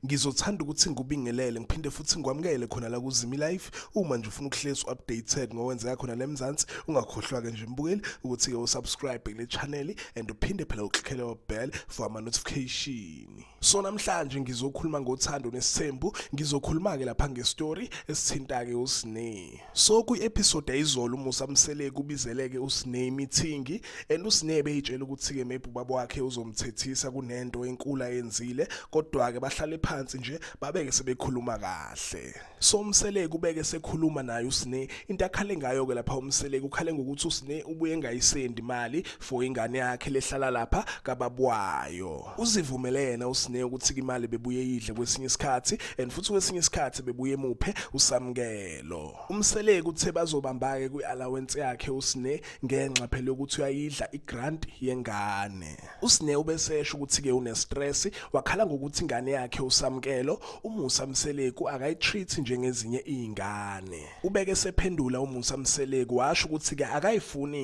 Ngizothanda ukuthi ngikubingelele ngiphinde futhi ngikwamukele khona la kuZimi Life. Uma nje ufuna ukuhlezi updated ngokwenzeka khona la eMzansi, ungakhohlwa ke nje mbukeli ukuthi ke usubscribe kule channel and uphinde phela uklickele bell for ama notification. So namhlanje ngizokhuluma ngothando nesithembu, ngizokhuluma ke lapha ngestory esithinta ke uSne. So ku episode ayizolo uMusa Mseleki ubizeleke uSne meeting and uSne beyitshela ukuthi ke maybe ubaba wakhe uzomthethisa kunento enkulu ayenzile, kodwa ke bahlale phansi nje babeke sebekhuluma kahle. So Mseleki ubeke sekhuluma naye uSne, into akhale ngayo ke lapha uMseleki ukhale ngokuthi uSne ubuye engayisendi imali for ingane yakhe lehlala lapha kababwayo. Uzivumele yena uSne ukuthi imali bebuye yidle kwesinye isikhathi and futhi kwesinye isikhathi bebuye emuphe usamkelo. uMseleki uthe bazobamba ke kwi-allowance yakhe uSne ngenxa phela ukuthi uyayidla igrant yengane. uSne ubesesho ukuthi ke une stress, wakhala ngokuthi ingane yakhe usamkelo uMusa Mseleki akayitreat njengezinye izingane. Ubeke sephendula uMusa Mseleki washo ukuthi ke akayifuni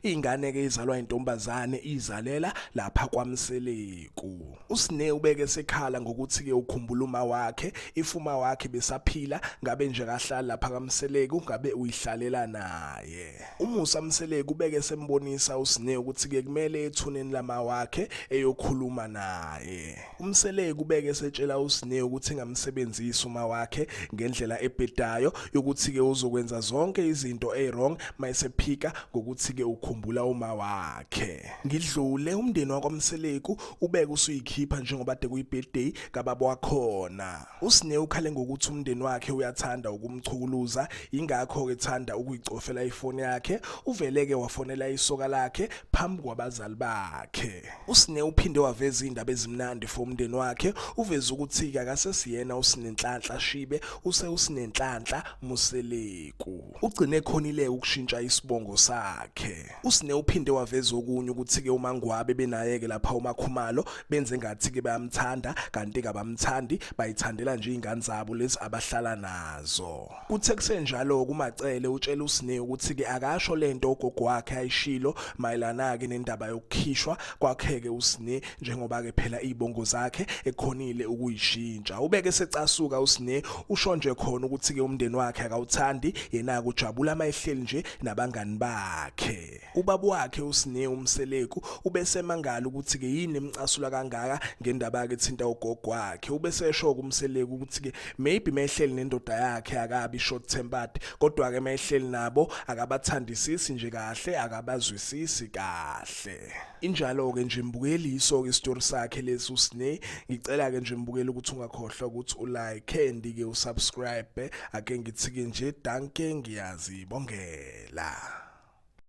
ingane ke izalwa intombazane izalela lapha kwaMseleki. uSne ubeke sekhala ngokuthi ke ukhumbula uma wakhe, ifuma wakhe besaphila ngabe nje kahlala lapha kaMseleki ngabe uyihlalela naye. uMusa Mseleki ubeke sembonisa uSne ukuthi ke kumele ethuneni lama wakhe eyokhuluma naye. uMseleki ubeke setshela uSne ukuthi ngamsebenzisa uma wakhe ngendlela ebhedayo yokuthi ke uzokwenza zonke izinto wrong mayesephika ngokuthi ke ukhumbula uma wakhe. Ngidlule umndeni wakwaMseleki ubeke usuyikhipha njengoba de kuyibirthday kababa wakhona. uSne ukhale ngokuthi umndeni wakhe uyathanda ukumchukuluza, ingakho ke ethanda ukuyicofela ifoni yakhe, uveleke wafonela isoka lakhe phambi kwabazali bakhe. uSne uphinde waveza indaba ezimnandi for umndeni wakhe, uveza ukuthi akasesiyena uSinenhlanhla Shibe, uSinenhlanhla Mseleki. Ugcine khonile ukushintsha isibongo sakhe. uSne uphinde waveza okunye ukuthi ke uMangwabe benayeke lapha uMakhumalo benze ngathi ke bayamthanda kanti ke abamthandi, bayithandela nje izingane zabo lezi abahlala nazo. Uthe kusenjalo kuMacele utshela uSne ukuthi ke akasho lento ugogo wakhe ayishilo mayelana ke nendaba yokukhishwa kwakhe ke uSne njengoba ke phela izibongo zakhe ekhonile ukuyishintsha. Ubeke secasuka uSne usho nje khona ukuthi ke umndeni wakhe akawuthandi, yena kujabula mayehleli nje nabangani bakhe. Ubaba wakhe uSne uMseleki ubese mangala ukuthi ke yini emcasula kangaka ngendaba yakhe ethinta ugogo wakhe. Ubese esho kuMseleki ukuthi ke maybe mayehleli nendoda yakhe akabi short tempered, kodwa ke mayehleli nabo akabathandisisi nje kahle, akabazwisisi kahle. Injalo ke nje mbukeliso ke istory sakhe lesi uSne. Ngicela ke nje mbukeli ukuthi ungakhohlwa ukuthi ulike and ke usubscribe. Ake ngithi ke nje danke, ngiyazibongela.